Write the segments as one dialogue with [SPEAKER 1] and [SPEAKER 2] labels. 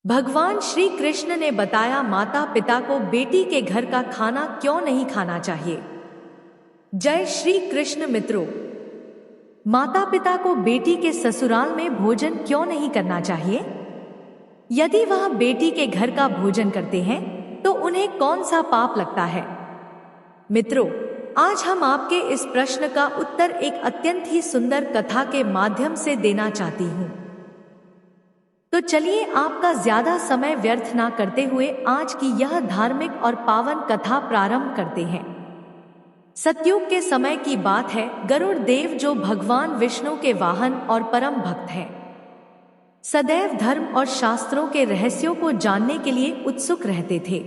[SPEAKER 1] भगवान श्री कृष्ण ने बताया माता पिता को बेटी के घर का खाना क्यों नहीं खाना चाहिए। जय श्री कृष्ण मित्रों, माता पिता को बेटी के ससुराल में भोजन क्यों नहीं करना चाहिए? यदि वह बेटी के घर का भोजन करते हैं तो उन्हें कौन सा पाप लगता है? मित्रों, आज हम आपके इस प्रश्न का उत्तर एक अत्यंत ही सुंदर कथा के माध्यम से देना चाहती हूँ। तो चलिए आपका ज्यादा समय व्यर्थ ना करते हुए आज की यह धार्मिक और पावन कथा प्रारंभ करते हैं। सतयुग के समय की बात है। गरुड़ देव जो भगवान विष्णु के वाहन और परम भक्त हैं, सदैव धर्म और शास्त्रों के रहस्यों को जानने के लिए उत्सुक रहते थे।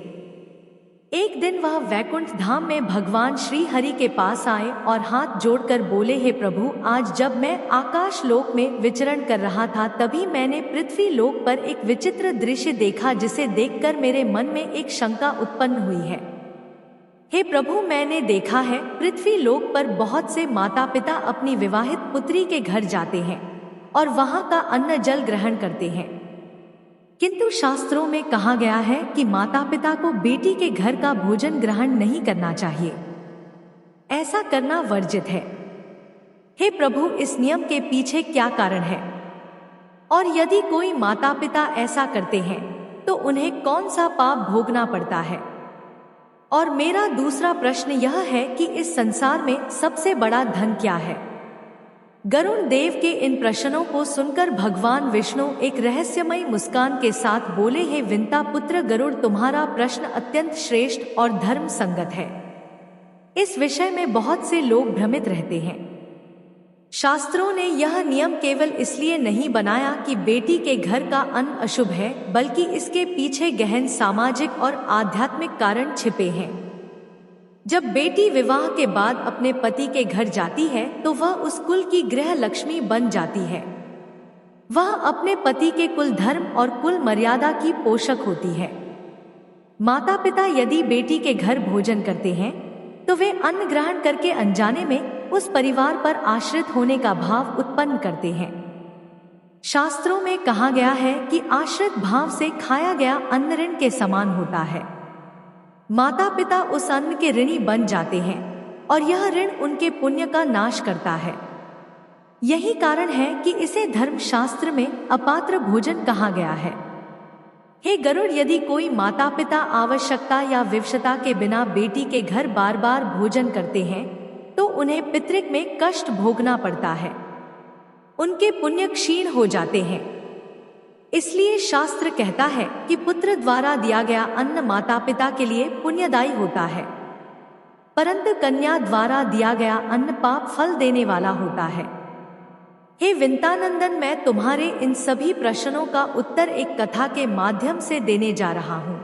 [SPEAKER 1] एक दिन वह वैकुंठ धाम में भगवान श्री हरि के पास आए और हाथ जोड़कर बोले, हे प्रभु, आज जब मैं आकाश लोक में विचरण कर रहा था तभी मैंने पृथ्वी लोक पर एक विचित्र दृश्य देखा जिसे देखकर मेरे मन में एक शंका उत्पन्न हुई है। हे प्रभु, मैंने देखा है पृथ्वी लोक पर बहुत से माता पिता अपनी विवाहित पुत्री के घर जाते हैं और वहां का अन्न जल ग्रहण करते हैं, किंतु शास्त्रों में कहा गया है कि माता पिता को बेटी के घर का भोजन ग्रहण नहीं करना चाहिए, ऐसा करना वर्जित है। हे प्रभु, इस नियम के पीछे क्या कारण है? और यदि कोई माता पिता ऐसा करते हैं तो उन्हें कौन सा पाप भोगना पड़ता है? और मेरा दूसरा प्रश्न यह है कि इस संसार में सबसे बड़ा धन क्या है? गरुड़ देव के इन प्रश्नों को सुनकर भगवान विष्णु एक रहस्यमयी मुस्कान के साथ बोले, हे विंता पुत्र गरुड़, तुम्हारा प्रश्न अत्यंत श्रेष्ठ और धर्म संगत है। इस विषय में बहुत से लोग भ्रमित रहते हैं। शास्त्रों ने यह नियम केवल इसलिए नहीं बनाया कि बेटी के घर का अन्न अशुभ है, बल्कि इसके पीछे गहन सामाजिक और आध्यात्मिक कारण छिपे हैं। जब बेटी विवाह के बाद अपने पति के घर जाती है तो वह उस कुल की गृह लक्ष्मी बन जाती है। वह अपने पति के कुल धर्म और कुल मर्यादा की पोषक होती है। माता पिता यदि बेटी के घर भोजन करते हैं तो वे अन्न ग्रहण करके अनजाने में उस परिवार पर आश्रित होने का भाव उत्पन्न करते हैं। शास्त्रों में कहा गया है कि आश्रित भाव से खाया गया अन्न ऋण के समान होता है। माता पिता उस अन्न के ऋणी बन जाते हैं और यह ऋण उनके पुण्य का नाश करता है। यही कारण है कि इसे धर्मशास्त्र में अपात्र भोजन कहा गया है। हे गरुड़, यदि कोई माता पिता आवश्यकता या विवशता के बिना बेटी के घर बार बार भोजन करते हैं तो उन्हें पितृक में कष्ट भोगना पड़ता है। उनके पुण्य क्षीण हो जाते हैं। इसलिए शास्त्र कहता है कि पुत्र द्वारा दिया गया अन्न माता पिता के लिए पुण्यदायी होता है, परंतु कन्या द्वारा दिया गया अन्न पाप फल देने वाला होता है। हे विंतानंदन, मैं तुम्हारे इन सभी प्रश्नों का उत्तर एक कथा के माध्यम से देने जा रहा हूँ,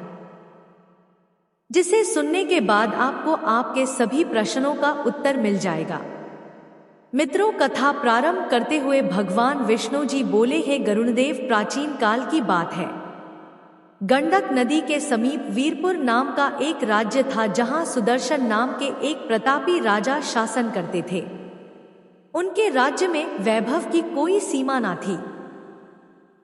[SPEAKER 1] जिसे सुनने के बाद आपको आपके सभी प्रश्नों का उत्तर मिल जाएगा। मित्रों, कथा प्रारंभ करते हुए भगवान विष्णु जी बोले, हे गरुड़देव, प्राचीन काल की बात है। गंडक नदी के समीप वीरपुर नाम का एक राज्य था जहां सुदर्शन नाम के एक प्रतापी राजा शासन करते थे। उनके राज्य में वैभव की कोई सीमा न थी।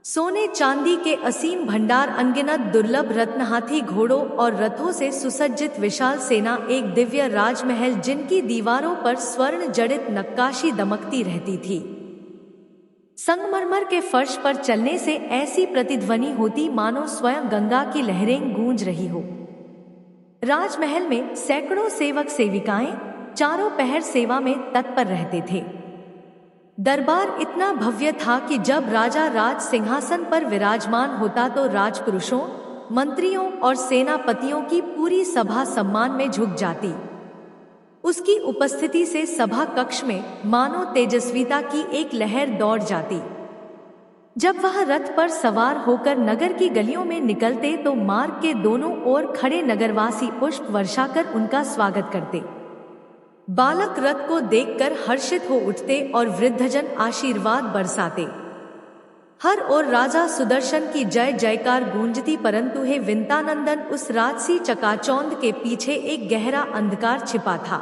[SPEAKER 1] सोने चांदी के असीम भंडार, अनगिनत दुर्लभ रत्न, हाथी घोड़ों और रथों से सुसज्जित विशाल सेना, एक दिव्य राजमहल जिनकी दीवारों पर स्वर्ण जड़ित नक्काशी दमकती रहती थी। संगमरमर के फर्श पर चलने से ऐसी प्रतिध्वनि होती मानो स्वयं गंगा की लहरें गूंज रही हो। राजमहल में सैकड़ों सेवक सेविकाएं चारों पहर सेवा में तत्पर रहते थे। दरबार इतना भव्य था कि जब राजा राज सिंहासन पर विराजमान होता तो राजपुरुषों, मंत्रियों और सेनापतियों की पूरी सभा सम्मान में झुक जाती। उसकी उपस्थिति से सभा कक्ष में मानो तेजस्विता की एक लहर दौड़ जाती। जब वह रथ पर सवार होकर नगर की गलियों में निकलते तो मार्ग के दोनों ओर खड़े नगरवासी पुष्प वर्षा कर उनका स्वागत करते। बालक रथ को देखकर हर्षित हो उठते और वृद्धजन आशीर्वाद बरसाते। हर ओर राजा सुदर्शन की जय जयकार गूंजती, परंतु हे विंतानंदन, उस राजसी चकाचौंध के पीछे एक गहरा अंधकार छिपा था।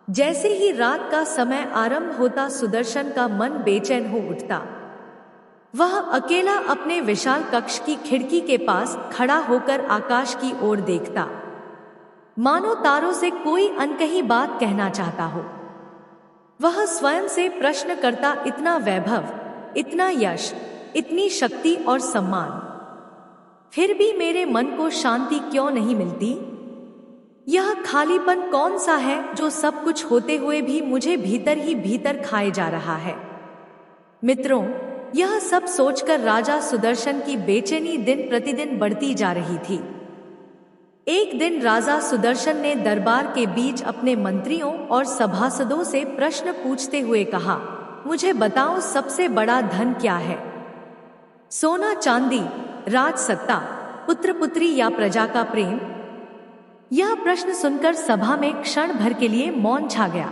[SPEAKER 1] जैसे ही रात का समय आरंभ होता सुदर्शन का मन बेचैन हो उठता। वह अकेला अपने विशाल कक्ष की खिड़की के पास खड़ा होकर आकाश की ओर देखता, मानो तारों से कोई अनकही बात कहना चाहता हो। वह स्वयं से प्रश्न करता, इतना वैभव, इतना यश, इतनी शक्ति और सम्मान, फिर भी मेरे मन को शांति क्यों नहीं मिलती? यह खालीपन कौन सा है जो सब कुछ होते हुए भी मुझे भीतर ही भीतर खाए जा रहा है? मित्रों, यह सब सोचकर राजा सुदर्शन की बेचैनी दिन प्रतिदिन बढ़ती जा रही थी। एक दिन राजा सुदर्शन ने दरबार के बीच अपने मंत्रियों और सभासदों से प्रश्न पूछते हुए कहा, मुझे बताओ, सबसे बड़ा धन क्या है? सोना चांदी, राजसत्ता, पुत्र पुत्री या प्रजा का प्रेम? यह प्रश्न सुनकर सभा में क्षण भर के लिए मौन छा गया।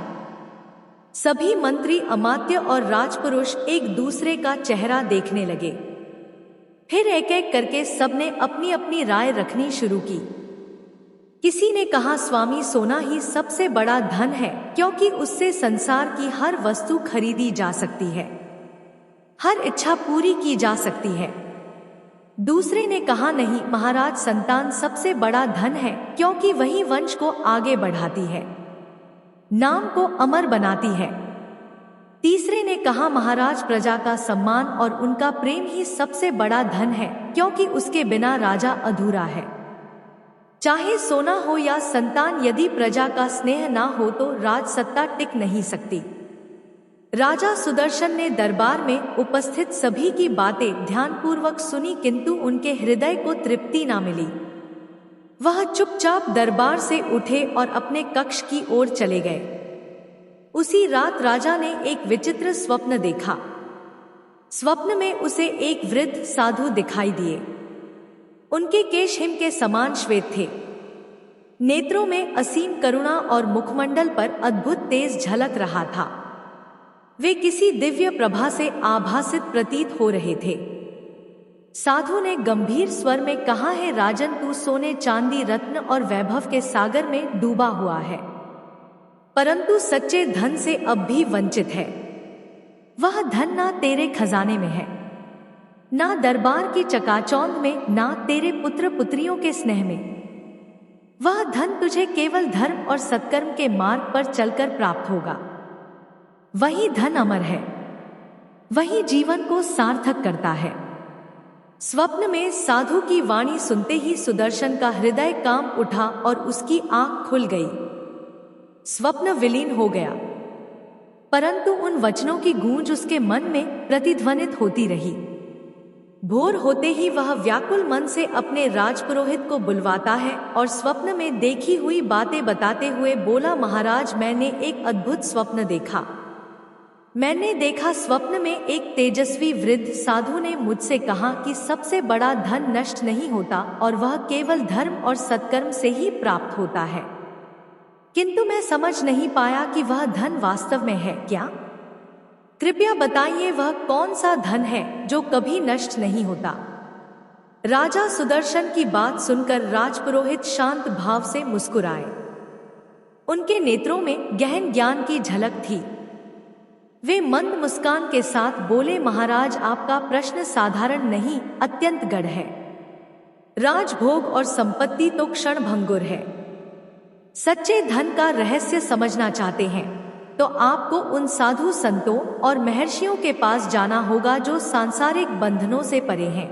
[SPEAKER 1] सभी मंत्री, अमात्य और राजपुरुष एक दूसरे का चेहरा देखने लगे। फिर एक एक करके सबने अपनी अपनी राय रखनी शुरू की। किसी ने कहा, स्वामी, सोना ही सबसे बड़ा धन है, क्योंकि उससे संसार की हर वस्तु खरीदी जा सकती है, हर इच्छा पूरी की जा सकती है। दूसरे ने कहा, नहीं महाराज, संतान सबसे बड़ा धन है, क्योंकि वही वंश को आगे बढ़ाती है, नाम को अमर बनाती है। तीसरे ने कहा, महाराज, प्रजा का सम्मान और उनका प्रेम ही सबसे बड़ा धन है, क्योंकि उसके बिना राजा अधूरा है। चाहे सोना हो या संतान, यदि प्रजा का स्नेह ना हो तो राजसत्ता टिक नहीं सकती। राजा सुदर्शन ने दरबार में उपस्थित सभी की बातें ध्यानपूर्वक सुनी, किंतु उनके हृदय को तृप्ति ना मिली। वह चुपचाप दरबार से उठे और अपने कक्ष की ओर चले गए। उसी रात राजा ने एक विचित्र स्वप्न देखा। स्वप्न में उसे एक वृद्ध साधु दिखाई दिए। उनके केश हिम के समान श्वेत थे, नेत्रों में असीम करुणा और मुखमंडल पर अद्भुत तेज झलक रहा था। वे किसी दिव्य प्रभा से आभासित प्रतीत हो रहे थे। साधु ने गंभीर स्वर में कहा, है राजन, तू सोने चांदी रत्न और वैभव के सागर में डूबा हुआ है, परंतु सच्चे धन से अब भी वंचित है। वह धन ना तेरे खजाने में है, ना दरबार की चकाचौंध में, ना तेरे पुत्र पुत्रियों के स्नेह में। वह धन तुझे केवल धर्म और सत्कर्म के मार्ग पर चलकर प्राप्त होगा। वही धन अमर है, वही जीवन को सार्थक करता है। स्वप्न में साधु की वाणी सुनते ही सुदर्शन का हृदय कांप उठा और उसकी आंख खुल गई। स्वप्न विलीन हो गया, परंतु उन वचनों की गूंज उसके मन में प्रतिध्वनित होती रही। भोर होते ही वह व्याकुल मन से अपने राजपुरोहित को बुलवाता है और स्वप्न में देखी हुई बातें बताते हुए बोला, महाराज, मैंने एक अद्भुत स्वप्न देखा। मैंने देखा, स्वप्न में एक तेजस्वी वृद्ध साधु ने मुझसे कहा कि सबसे बड़ा धन नष्ट नहीं होता और वह केवल धर्म और सत्कर्म से ही प्राप्त होता है, किंतु मैं समझ नहीं पाया कि वह धन वास्तव में है क्या। कृपया बताइए, वह कौन सा धन है जो कभी नष्ट नहीं होता? राजा सुदर्शन की बात सुनकर राजपुरोहित शांत भाव से मुस्कुराए। उनके नेत्रों में गहन ज्ञान की झलक थी। वे मंद मुस्कान के साथ बोले, महाराज, आपका प्रश्न साधारण नहीं, अत्यंत गढ़ है। राजभोग और संपत्ति तो क्षण भंगुर है। सच्चे धन का रहस्य समझना चाहते हैं तो आपको उन साधु संतों और महर्षियों के पास जाना होगा जो सांसारिक बंधनों से परे हैं।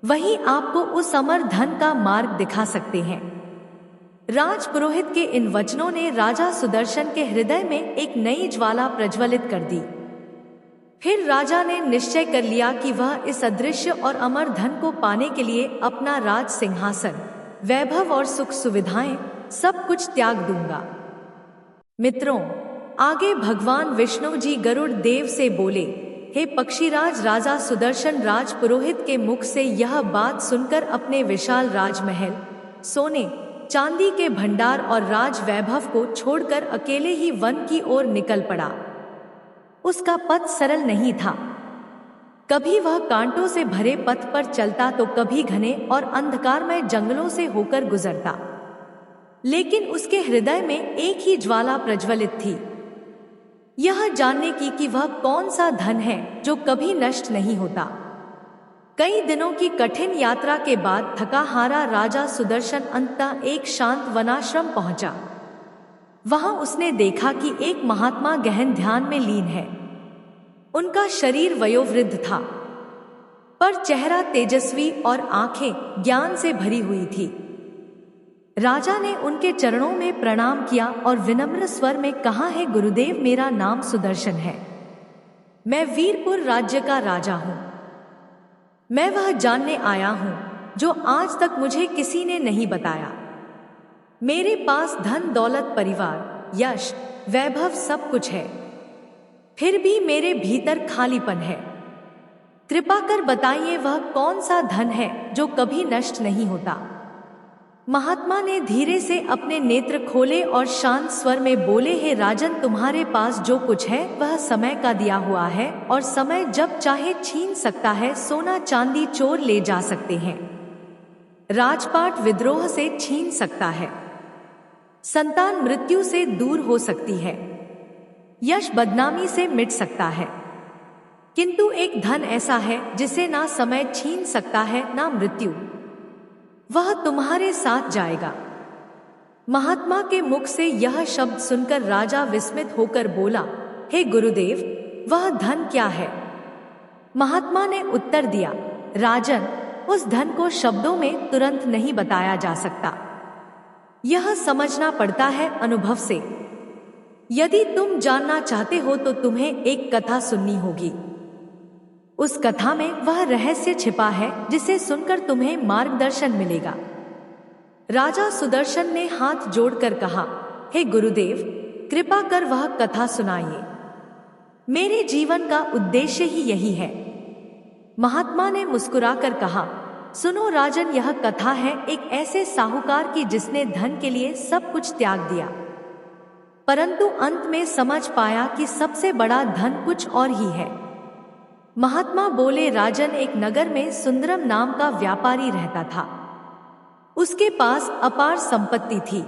[SPEAKER 1] वही आपको उस अमर धन का मार्ग दिखा सकते हैं। राजपुरोहित के इन वचनों ने राजा सुदर्शन के हृदय में एक नई ज्वाला प्रज्वलित कर दी। फिर राजा ने निश्चय कर लिया कि वह इस अदृश्य और अमर धन को पाने के लिए अपना राज सिंहासन, वैभव और सुख सुविधाएं सब कुछ त्याग दूंगा। मित्रों, आगे भगवान विष्णु जी गरुड़ देव से बोले, हे पक्षीराज, राजा सुदर्शन राजपुरोहित के मुख से यह बात सुनकर अपने विशाल राजमहल, सोने चांदी के भंडार और राज वैभव को छोड़कर अकेले ही वन की ओर निकल पड़ा। उसका पथ सरल नहीं था। कभी वह कांटों से भरे पथ पर चलता तो कभी घने और अंधकारमय जंगलों से होकर गुजरता, लेकिन उसके हृदय में एक ही ज्वाला प्रज्वलित थी। यह जानने की कि वह कौन सा धन है जो कभी नष्ट नहीं होता। कई दिनों की कठिन यात्रा के बाद थका हारा राजा सुदर्शन अंततः एक शांत वनाश्रम पहुंचा। वहां उसने देखा कि एक महात्मा गहन ध्यान में लीन है। उनका शरीर वयोवृद्ध था, पर चेहरा तेजस्वी और आंखें ज्ञान से भरी हुई थी। राजा ने उनके चरणों में प्रणाम किया और विनम्र स्वर में कहा, है गुरुदेव, मेरा नाम सुदर्शन है। मैं वीरपुर राज्य का राजा हूं। मैं वह जानने आया हूं जो आज तक मुझे किसी ने नहीं बताया। मेरे पास धन दौलत परिवार यश वैभव सब कुछ है, फिर भी मेरे भीतर खालीपन है। कृपा कर बताइए वह कौन सा धन है जो कभी नष्ट नहीं होता। महात्मा ने धीरे से अपने नेत्र खोले और शांत स्वर में बोले, हे राजन, तुम्हारे पास जो कुछ है वह समय का दिया हुआ है और समय जब चाहे छीन सकता है। सोना चांदी चोर ले जा सकते हैं, राजपाट विद्रोह से छीन सकता है, संतान मृत्यु से दूर हो सकती है, यश बदनामी से मिट सकता है, किंतु एक धन ऐसा है जिसे ना समय छीन सकता है ना मृत्यु। वह तुम्हारे साथ जाएगा। महात्मा के मुख से यह शब्द सुनकर राजा विस्मित होकर बोला, हे गुरुदेव, वह धन क्या है? महात्मा ने उत्तर दिया, राजन, उस धन को शब्दों में तुरंत नहीं बताया जा सकता। यह समझना पड़ता है अनुभव से। यदि तुम जानना चाहते हो तो तुम्हें एक कथा सुननी होगी। उस कथा में वह रहस्य छिपा है जिसे सुनकर तुम्हें मार्गदर्शन मिलेगा। राजा सुदर्शन ने हाथ जोड़कर कहा, हे गुरुदेव, कृपा कर वह कथा सुनाइए। मेरे जीवन का उद्देश्य ही यही है। महात्मा ने मुस्कुराकर कहा, सुनो राजन, यह कथा है एक ऐसे साहूकार की जिसने धन के लिए सब कुछ त्याग दिया, परंतु अंत में समझ पाया कि सबसे बड़ा धन कुछ और ही है। महात्मा बोले, राजन, एक नगर में सुंदरम नाम का व्यापारी रहता था। उसके पास अपार संपत्ति थी।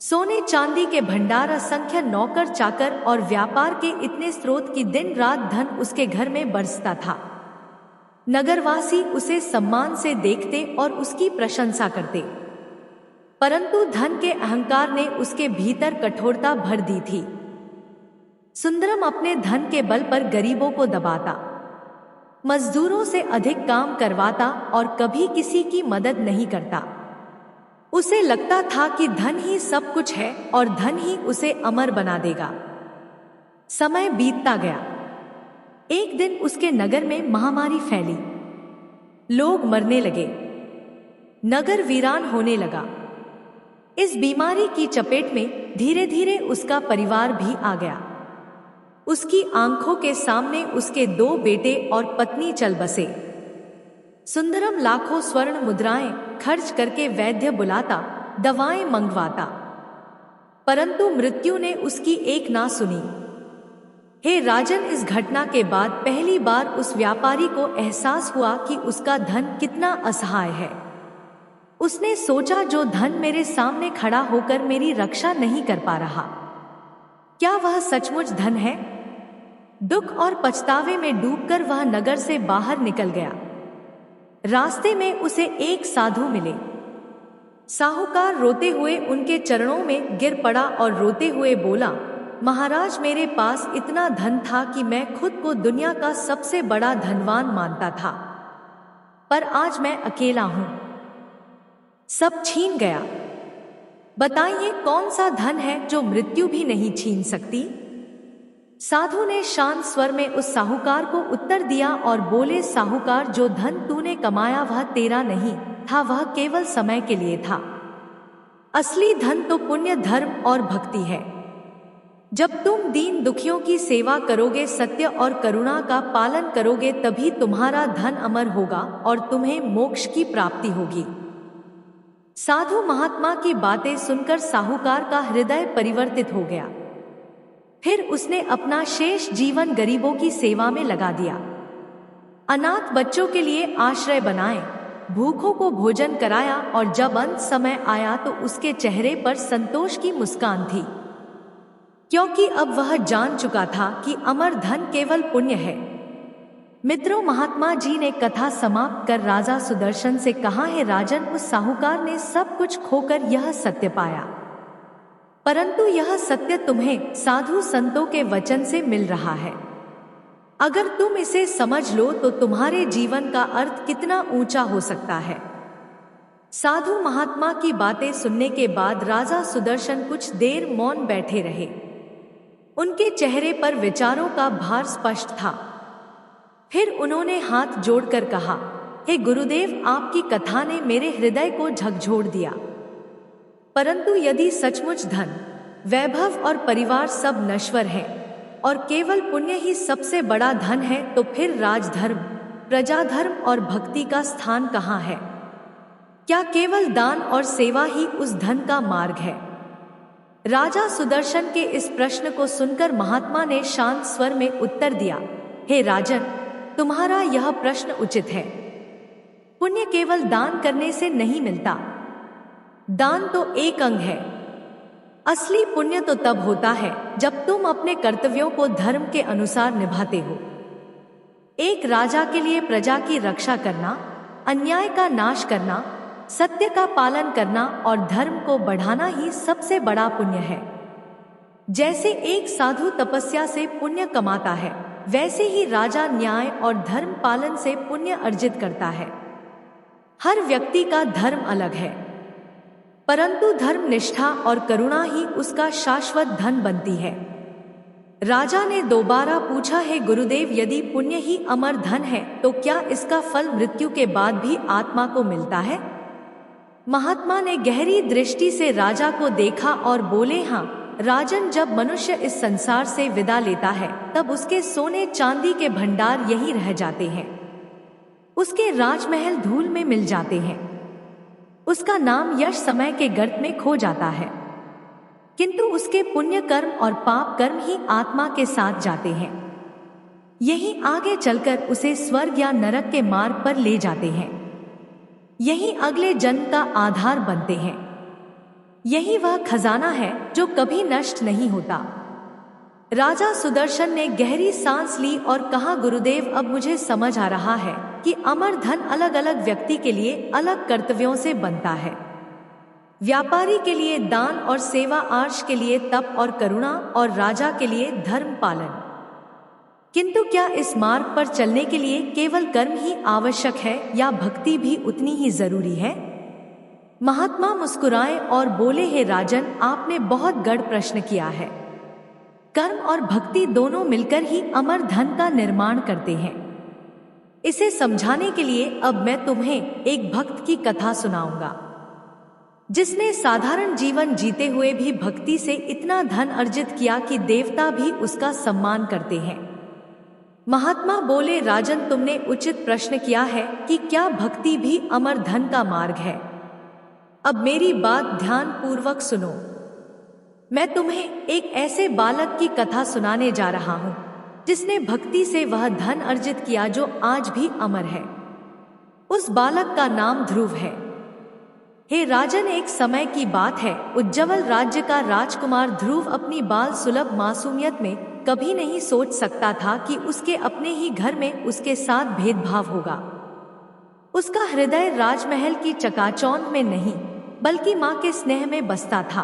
[SPEAKER 1] सोने चांदी के भंडार, असंख्य नौकर चाकर और व्यापार के इतने स्रोत कि दिन रात धन उसके घर में बरसता था। नगरवासी उसे सम्मान से देखते और उसकी प्रशंसा करते, परंतु धन के अहंकार ने उसके भीतर कठोरता भर दी थी। सुंदरम अपने धन के बल पर गरीबों को दबाता, मजदूरों से अधिक काम करवाता और कभी किसी की मदद नहीं करता। उसे लगता था कि धन ही सब कुछ है और धन ही उसे अमर बना देगा। समय बीतता गया। एक दिन उसके नगर में महामारी फैली। लोग मरने लगे, नगर वीरान होने लगा। इस बीमारी की चपेट में धीरे धीरे उसका परिवार भी आ गया। उसकी आंखों के सामने उसके 2 बेटे और पत्नी चल बसे। सुंदरम लाखों स्वर्ण मुद्राएं खर्च करके वैद्य बुलाता, दवाएं मंगवाता, परंतु मृत्यु ने उसकी एक ना सुनी। हे राजन, इस घटना के बाद पहली बार उस व्यापारी को एहसास हुआ कि उसका धन कितना असहाय है। उसने सोचा, जो धन मेरे सामने खड़ा होकर मेरी रक्षा नहीं कर पा रहा, क्या वह सचमुच धन है? दुख और पछतावे में डूबकर वह नगर से बाहर निकल गया। रास्ते में उसे एक साधु मिले। साहूकार रोते हुए उनके चरणों में गिर पड़ा और रोते हुए बोला, महाराज, मेरे पास इतना धन था कि मैं खुद को दुनिया का सबसे बड़ा धनवान मानता था, पर आज मैं अकेला हूं। सब छीन गया। बताइए कौन सा धन है जो मृत्यु भी नहीं छीन सकती? साधु ने शांत स्वर में उस साहूकार को उत्तर दिया और बोले, साहूकार, जो धन तूने कमाया वह तेरा नहीं था, वह केवल समय के लिए था। असली धन तो पुण्य, धर्म और भक्ति है। जब तुम दीन दुखियों की सेवा करोगे, सत्य और करुणा का पालन करोगे, तभी तुम्हारा धन अमर होगा और तुम्हें मोक्ष की प्राप्ति होगी। साधु महात्मा की बातें सुनकर साहूकार का हृदय परिवर्तित हो गया। फिर उसने अपना शेष जीवन गरीबों की सेवा में लगा दिया। अनाथ बच्चों के लिए आश्रय बनाए, भूखों को भोजन कराया और जब अंत समय आया तो उसके चेहरे पर संतोष की मुस्कान थी, क्योंकि अब वह जान चुका था कि अमर धन केवल पुण्य है। मित्रों, महात्मा जी ने कथा समाप्त कर राजा सुदर्शन से कहा, है राजन, उस साहूकार ने सब कुछ खोकर यह सत्य पाया, परंतु यह सत्य तुम्हें साधु संतों के वचन से मिल रहा है। अगर तुम इसे समझ लो तो तुम्हारे जीवन का अर्थ कितना ऊंचा हो सकता है। साधु महात्मा की बातें सुनने के बाद राजा सुदर्शन कुछ देर मौन बैठे रहे। उनके चेहरे पर विचारों का भार स्पष्ट था। फिर उन्होंने हाथ जोड़कर कहा, हे गुरुदेव, आपकी कथा ने मेरे हृदय को झकझोर दिया। परंतु यदि सचमुच धन, वैभव और परिवार सब नश्वर हैं और केवल पुण्य ही सबसे बड़ा धन है, तो फिर राजधर्म, प्रजाधर्म और भक्ति का स्थान कहाँ है? क्या केवल दान और सेवा ही उस धन का मार्ग है? राजा सुदर्शन के इस प्रश्न को सुनकर महात्मा ने शांत स्वर में उत्तर दिया, हे राजन, तुम्हारा यह प्रश्न उचित है। पुण्य केवल दान करने से नहीं मिलता। दान तो एक अंग है। असली पुण्य तो तब होता है जब तुम अपने कर्तव्यों को धर्म के अनुसार निभाते हो। एक राजा के लिए प्रजा की रक्षा करना, अन्याय का नाश करना, सत्य का पालन करना और धर्म को बढ़ाना ही सबसे बड़ा पुण्य है। जैसे एक साधु तपस्या से पुण्य कमाता है, वैसे ही राजा न्याय और धर्म पालन से पुण्य अर्जित करता है। हर व्यक्ति का धर्म अलग है, परंतु धर्म निष्ठा और करुणा ही उसका शाश्वत धन बनती है। राजा ने दोबारा पूछा, है गुरुदेव, यदि पुण्य ही अमर धन है तो क्या इसका फल मृत्यु के बाद भी आत्मा को मिलता है? महात्मा ने गहरी दृष्टि से राजा को देखा और बोले, हाँ राजन, जब मनुष्य इस संसार से विदा लेता है तब उसके सोने चांदी के भंडार यही रह जाते हैं। उसके राजमहल धूल में मिल जाते हैं। उसका नाम यश समय के गर्त में खो जाता है, किंतु उसके पुण्य कर्म और पाप कर्म ही आत्मा के साथ जाते हैं। यही आगे चलकर उसे स्वर्ग या नरक के मार्ग पर ले जाते हैं। यही अगले जन्म का आधार बनते हैं। यही वह खजाना है जो कभी नष्ट नहीं होता। राजा सुदर्शन ने गहरी सांस ली और कहा, गुरुदेव, अब मुझे समझ आ रहा है कि अमर धन अलग अलग व्यक्ति के लिए अलग कर्तव्यों से बनता है। व्यापारी के लिए दान और सेवा, आर्ष के लिए तप और करुणा और राजा के लिए धर्म पालन। किंतु क्या इस मार्ग पर चलने के लिए केवल कर्म ही आवश्यक है या भक्ति भी उतनी ही जरूरी है? महात्मा मुस्कुराए और बोले, हे राजन, आपने बहुत गढ़ प्रश्न किया है। कर्म और भक्ति दोनों मिलकर ही अमर धन का निर्माण करते हैं। इसे समझाने के लिए अब मैं तुम्हें एक भक्त की कथा सुनाऊंगा, जिसने साधारण जीवन जीते हुए भी भक्ति से इतना धन अर्जित किया कि देवता भी उसका सम्मान करते हैं। महात्मा बोले, राजन, तुमने उचित प्रश्न किया है कि क्या भक्ति भी अमर धन का मार्ग है। अब मेरी बात ध्यान पूर्वक सुनो। मैं तुम्हें एक ऐसे बालक की कथा सुनाने जा रहा हूं जिसने भक्ति से वह धन अर्जित किया जो आज भी अमर है। उस बालक का नाम ध्रुव है। हे राजन, एक समय की बात है, उज्जवल राज्य का राजकुमार ध्रुव अपनी बाल सुलभ मासूमियत में कभी नहीं सोच सकता था कि उसके अपने ही घर में उसके साथ भेदभाव होगा। उसका हृदय राजमहल की चकाचौंध में नहीं बल्कि मां के स्नेह में बसता था।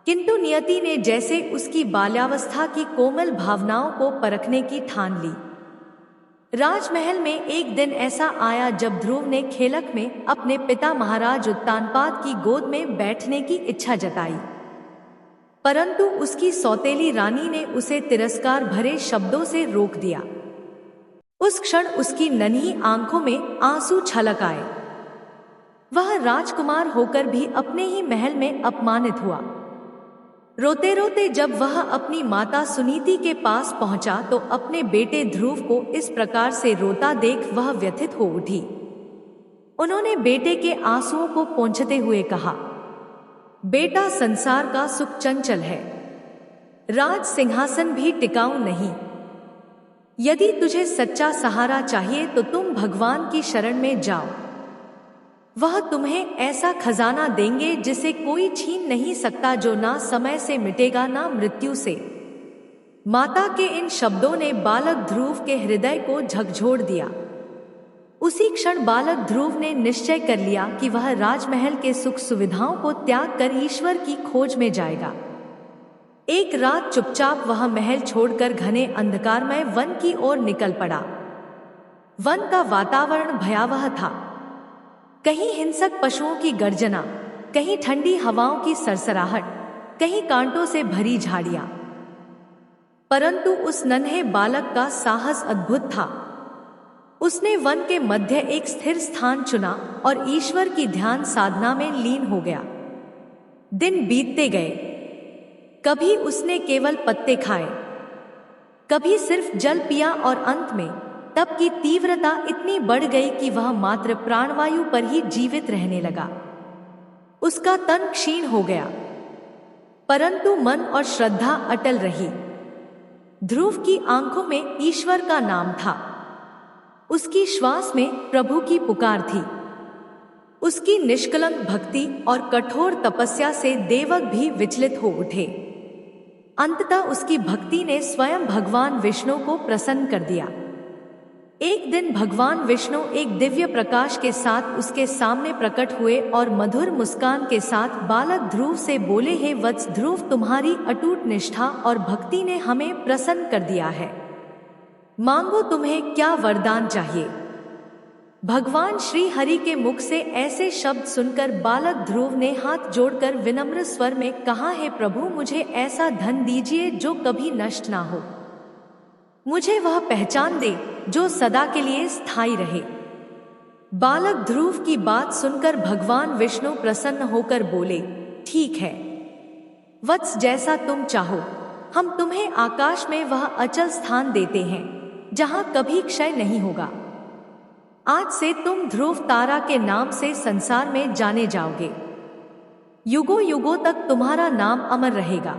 [SPEAKER 1] किंतु नियति ने जैसे उसकी बाल्यावस्था की कोमल भावनाओं को परखने की ठान ली। राजमहल में एक दिन ऐसा आया जब ध्रुव ने खेलक में अपने पिता महाराज उत्तानपाद की गोद में बैठने की इच्छा जताई, परंतु उसकी सौतेली रानी ने उसे तिरस्कार भरे शब्दों से रोक दिया। उस क्षण उसकी नन्ही आंखों में आंसू छलक आए। वह राजकुमार होकर भी अपने ही महल में अपमानित हुआ। रोते रोते जब वह अपनी माता सुनीति के पास पहुंचा तो अपने बेटे ध्रुव को इस प्रकार से रोता देख वह व्यथित हो उठी। उन्होंने बेटे के आंसुओं को पोंछते हुए कहा, बेटा, संसार का सुख चंचल है, राज सिंहासन भी टिकाऊ नहीं। यदि तुझे सच्चा सहारा चाहिए तो तुम भगवान की शरण में जाओ। वह तुम्हें ऐसा खजाना देंगे जिसे कोई छीन नहीं सकता, जो ना समय से मिटेगा ना मृत्यु से। माता के इन शब्दों ने बालक ध्रुव के हृदय को झकझोर दिया। उसी क्षण बालक ध्रुव ने निश्चय कर लिया कि वह राजमहल के सुख सुविधाओं को त्याग कर ईश्वर की खोज में जाएगा। एक रात चुपचाप वह महल छोड़कर घने अंधकारमय वन की ओर निकल पड़ा। वन का वातावरण भयावह था। कहीं हिंसक पशुओं की गर्जना, कहीं ठंडी हवाओं की सरसराहट, कहीं कांटों से भरी झाड़ियां। परंतु उस नन्हे बालक का साहस अद्भुत था। उसने वन के मध्य एक स्थिर स्थान चुना और ईश्वर की ध्यान साधना में लीन हो गया। दिन बीतते गए। कभी उसने केवल पत्ते खाए, कभी सिर्फ जल पिया और अंत में तप की तीव्रता इतनी बढ़ गई कि वह मात्र प्राणवायु पर ही जीवित रहने लगा। उसका तन क्षीण हो गया, परंतु मन और श्रद्धा अटल रही। ध्रुव की आंखों में ईश्वर का नाम था। उसकी श्वास में प्रभु की पुकार थी। उसकी निष्कलंक भक्ति और कठोर तपस्या से देवक भी विचलित हो उठे। अंततः उसकी भक्ति ने स्वयं भगवान विष्णु को प्रसन्न कर दिया। एक दिन भगवान विष्णु एक दिव्य प्रकाश के साथ उसके सामने प्रकट हुए और मधुर मुस्कान के साथ बालक ध्रुव से बोले, हे वत्स ध्रुव, तुम्हारी अटूट निष्ठा और भक्ति ने हमें प्रसन्न कर दिया है। मांगो, तुम्हें क्या वरदान चाहिए। भगवान श्री हरि के मुख से ऐसे शब्द सुनकर बालक ध्रुव ने हाथ जोड़कर विनम्र स्वर में कहा, हे प्रभु, मुझे ऐसा धन दीजिए जो कभी नष्ट ना हो। मुझे वह पहचान दे जो सदा के लिए स्थायी रहे। बालक ध्रुव की बात सुनकर भगवान विष्णु प्रसन्न होकर बोले, ठीक है वत्स, जैसा तुम चाहो। हम तुम्हें आकाश में वह अचल स्थान देते हैं जहां कभी क्षय नहीं होगा। आज से तुम ध्रुव तारा के नाम से संसार में जाने जाओगे। युगों युगों तक तुम्हारा नाम अमर रहेगा।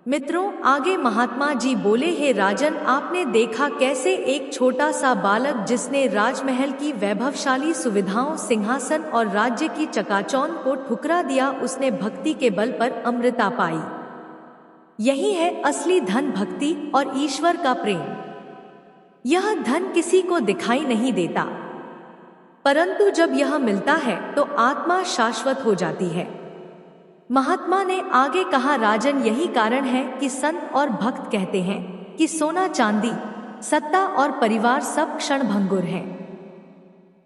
[SPEAKER 1] मित्रों, आगे महात्मा जी बोले, हे राजन, आपने देखा कैसे एक छोटा सा बालक जिसने राजमहल की वैभवशाली सुविधाओं, सिंहासन और राज्य की चकाचौंध को ठुकरा दिया, उसने भक्ति के बल पर अमृता पाई। यही है असली धन, भक्ति और ईश्वर का प्रेम। यह धन किसी को दिखाई नहीं देता, परंतु जब यह मिलता है तो आत्मा शाश्वत हो जाती है। महात्मा ने आगे कहा, राजन, यही कारण है कि संत और भक्त कहते हैं कि सोना चांदी, सत्ता और परिवार सब क्षण भंगुर हैं,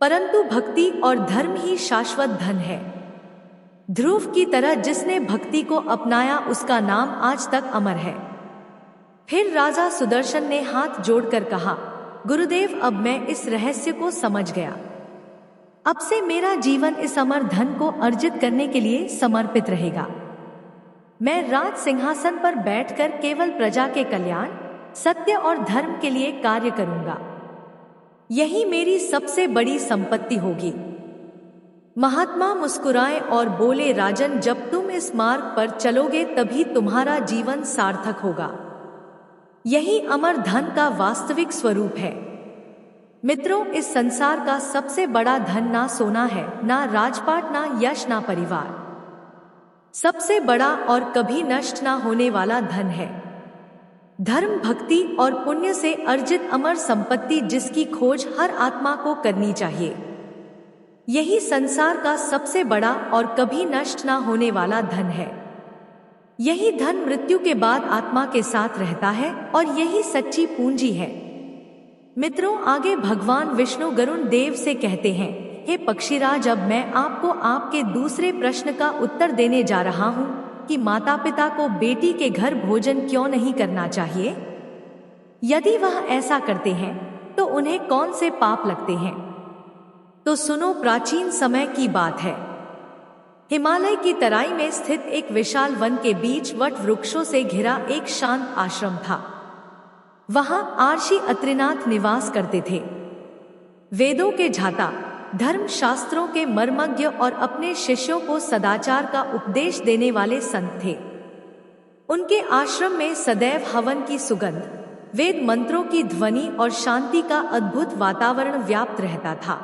[SPEAKER 1] परंतु भक्ति और धर्म ही शाश्वत धन है। ध्रुव की तरह जिसने भक्ति को अपनाया, उसका नाम आज तक अमर है। फिर राजा सुदर्शन ने हाथ जोड़कर कहा, गुरुदेव, अब मैं इस रहस्य को समझ गया। अब से मेरा जीवन इस अमर धन को अर्जित करने के लिए समर्पित रहेगा। मैं राज सिंहासन पर बैठकर केवल प्रजा के कल्याण, सत्य और धर्म के लिए कार्य करूंगा। यही मेरी सबसे बड़ी संपत्ति होगी। महात्मा मुस्कुराए और बोले, राजन, जब तुम इस मार्ग पर चलोगे तभी तुम्हारा जीवन सार्थक होगा। यही अमर धन का वास्तविक स्वरूप है। मित्रों, इस संसार का सबसे बड़ा धन ना सोना है, ना राजपाट, ना यश, ना परिवार। सबसे बड़ा और कभी नष्ट ना होने वाला धन है धर्म, भक्ति और पुण्य से अर्जित अमर संपत्ति, जिसकी खोज हर आत्मा को करनी चाहिए। यही संसार का सबसे बड़ा और कभी नष्ट ना होने वाला धन है। यही धन मृत्यु के बाद आत्मा के साथ रहता है और यही सच्ची पूंजी है। मित्रों, आगे भगवान विष्णु गरुण देव से कहते हैं, हे पक्षीराज, अब मैं आपको आपके दूसरे प्रश्न का उत्तर देने जा रहा हूं कि माता पिता को बेटी के घर भोजन क्यों नहीं करना चाहिए। यदि वह ऐसा करते हैं तो उन्हें कौन से पाप लगते हैं। तो सुनो, प्राचीन समय की बात है। हिमालय की तराई में स्थित एक विशाल वन के बीच वट वृक्षों से घिरा एक शांत आश्रम था। वहां आर्षि अत्रिनाथ निवास करते थे। वेदों के झाता, धर्म शास्त्रों के मर्मज्ञ और अपने शिष्यों को सदाचार का उपदेश देने वाले संत थे। उनके आश्रम में सदैव हवन की सुगंध, वेद मंत्रों की ध्वनि और शांति का अद्भुत वातावरण व्याप्त रहता था।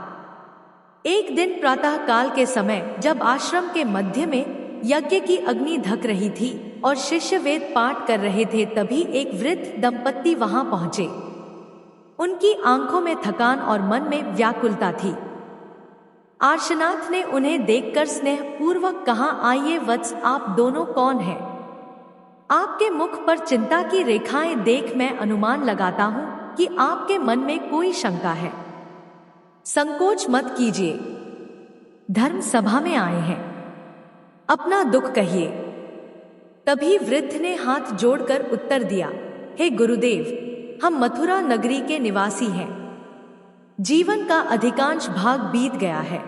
[SPEAKER 1] एक दिन प्रातः काल के समय जब आश्रम के मध्य में यज्ञ की अग्नि धक रही थी और शिष्य वेद पाठ कर रहे थे, तभी एक वृद्ध दंपत्ति वहां पहुंचे। उनकी आंखों में थकान और मन में व्याकुलता थी। आर्शनाथ ने उन्हें देखकर स्नेह पूर्वक कहा, आइए वत्स, आप दोनों कौन हैं? आपके मुख पर चिंता की रेखाएं देख मैं अनुमान लगाता हूं कि आपके मन में कोई शंका है। संकोच मत कीजिए, धर्म सभा में आए हैं, अपना दुख कहिए। तभी वृद्ध ने हाथ जोड़कर उत्तर दिया, हे गुरुदेव, हम मथुरा नगरी के निवासी हैं। जीवन का अधिकांश भाग बीत गया है।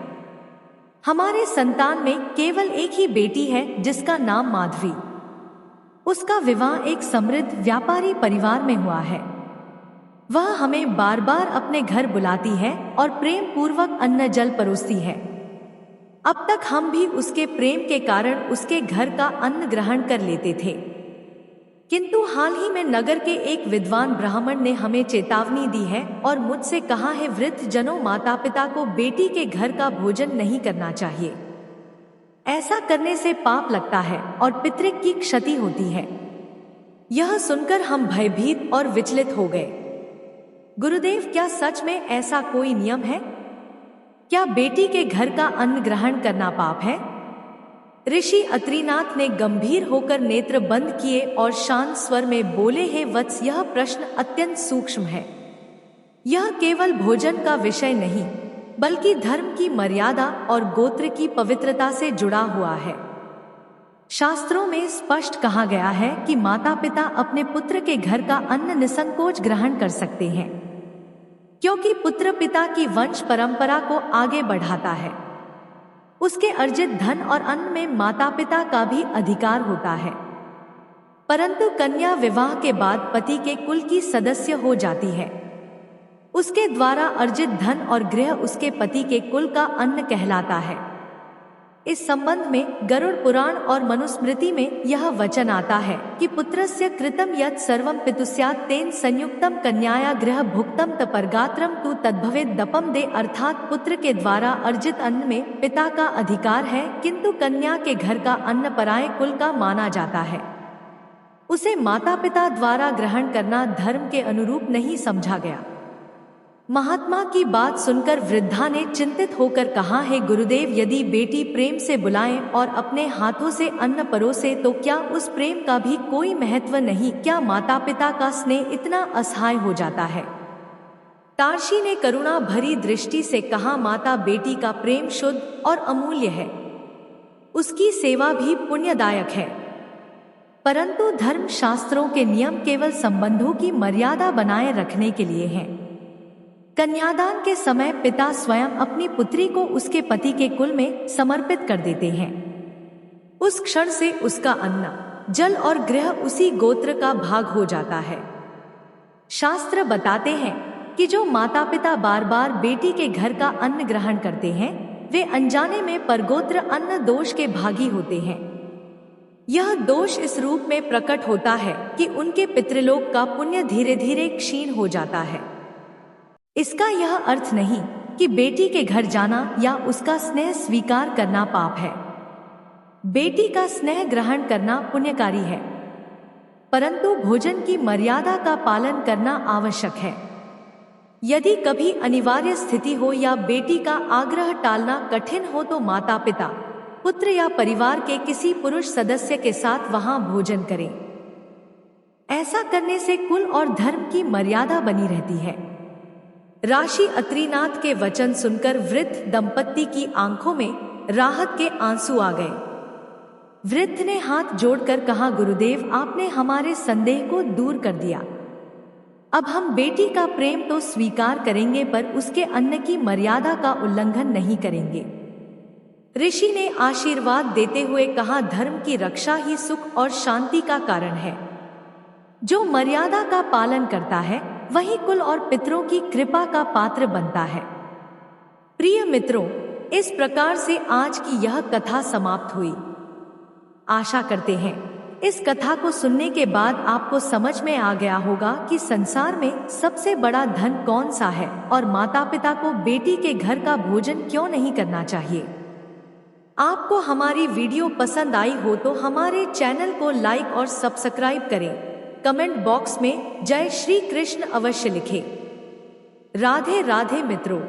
[SPEAKER 1] हमारे संतान में केवल एक ही बेटी है जिसका नाम माधवी। उसका विवाह एक समृद्ध व्यापारी परिवार में हुआ है। वह हमें बार बार अपने घर बुलाती है और प्रेम पूर्वक अन्न जल परोसती है। अब तक हम भी उसके प्रेम के कारण उसके घर का अन्न ग्रहण कर लेते थे, किंतु हाल ही में नगर के एक विद्वान ब्राह्मण ने हमें चेतावनी दी है और मुझसे कहा है, वृद्ध जनों, माता पिता को बेटी के घर का भोजन नहीं करना चाहिए। ऐसा करने से पाप लगता है और पितृक की क्षति होती है। यह सुनकर हम भयभीत और विचलित हो गए। गुरुदेव, क्या सच में ऐसा कोई नियम है? क्या बेटी के घर का अन्न ग्रहण करना पाप है? ऋषि अत्रिनाथ ने गंभीर होकर नेत्र बंद किए और शांत स्वर में बोले, हे वत्स, यह प्रश्न अत्यंत सूक्ष्म है। यह केवल भोजन का विषय नहीं, बल्कि धर्म की मर्यादा और गोत्र की पवित्रता से जुड़ा हुआ है। शास्त्रों में स्पष्ट कहा गया है कि माता पिता अपने पुत्र के घर का अन्न निसंकोच ग्रहण कर सकते हैं, क्योंकि पुत्र पिता की वंश परंपरा को आगे बढ़ाता है। उसके अर्जित धन और अन्न में माता पिता का भी अधिकार होता है। परंतु कन्या विवाह के बाद पति के कुल की सदस्य हो जाती है। उसके द्वारा अर्जित धन और गृह उसके पति के कुल का अन्न कहलाता है। इस संबंध में गरुड़ पुराण और मनुस्मृति में यह वचन आता है कि पुत्रस्य कृतं यत् सर्वं पितुस्यात् तेन संयुक्तम कन्याया गृह भुक्तम तपर्गात्रम तु तद्भवेत् दपम दे, अर्थात पुत्र के द्वारा अर्जित अन्न में पिता का अधिकार है, किंतु कन्या के घर का अन्न पराये कुल का माना जाता है। उसे माता पिता द्वारा ग्रहण करना धर्म के अनुरूप नहीं समझा गया। महात्मा की बात सुनकर वृद्धा ने चिंतित होकर कहा, हे गुरुदेव, यदि बेटी प्रेम से बुलाए और अपने हाथों से अन्न परोसे तो क्या उस प्रेम का भी कोई महत्व नहीं? क्या माता पिता का स्नेह इतना असहाय हो जाता है? तारशी ने करुणा भरी दृष्टि से कहा, माता बेटी का प्रेम शुद्ध और अमूल्य है। उसकी सेवा भी पुण्यदायक है, परंतु धर्म शास्त्रों के नियम केवल संबंधों की मर्यादा बनाए रखने के लिए हैं। कन्यादान के समय पिता स्वयं अपनी पुत्री को उसके पति के कुल में समर्पित कर देते हैं। उस क्षण से उसका अन्न, जल और गृह उसी गोत्र का भाग हो जाता है। शास्त्र बताते हैं कि जो माता पिता बार बार बेटी के घर का अन्न ग्रहण करते हैं, वे अनजाने में परगोत्र अन्न दोष के भागी होते हैं। यह दोष इस रूप में प्रकट होता है कि उनके पितृलोक का पुण्य धीरे धीरे क्षीण हो जाता है। इसका यह अर्थ नहीं कि बेटी के घर जाना या उसका स्नेह स्वीकार करना पाप है। बेटी का स्नेह ग्रहण करना पुण्यकारी है, परंतु भोजन की मर्यादा का पालन करना आवश्यक है। यदि कभी अनिवार्य स्थिति हो या बेटी का आग्रह टालना कठिन हो तो माता पिता, पुत्र या परिवार के किसी पुरुष सदस्य के साथ वहां भोजन करें। ऐसा करने से कुल और धर्म की मर्यादा बनी रहती है। ऋषि अत्रिनाथ के वचन सुनकर वृद्ध दंपत्ति की आंखों में राहत के आंसू आ गए। वृद्ध ने हाथ जोड़कर कहा, गुरुदेव, आपने हमारे संदेह को दूर कर दिया। अब हम बेटी का प्रेम तो स्वीकार करेंगे, पर उसके अन्न की मर्यादा का उल्लंघन नहीं करेंगे। ऋषि ने आशीर्वाद देते हुए कहा, धर्म की रक्षा ही सुख और शांति का कारण है। जो मर्यादा का पालन करता है वही कुल और पितरों की कृपा का पात्र बनता है। प्रिय मित्रों, इस प्रकार से आज की यह कथा समाप्त हुई। आशा करते हैं इस कथा को सुनने के बाद आपको समझ में आ गया होगा कि संसार में सबसे बड़ा धन कौन सा है और माता पिता को बेटी के घर का भोजन क्यों नहीं करना चाहिए। आपको हमारी वीडियो पसंद आई हो तो हमारे चैनल को लाइक और सब्सक्राइब करें। कमेंट बॉक्स में जय श्री कृष्ण अवश्य लिखें। राधे राधे मित्रों।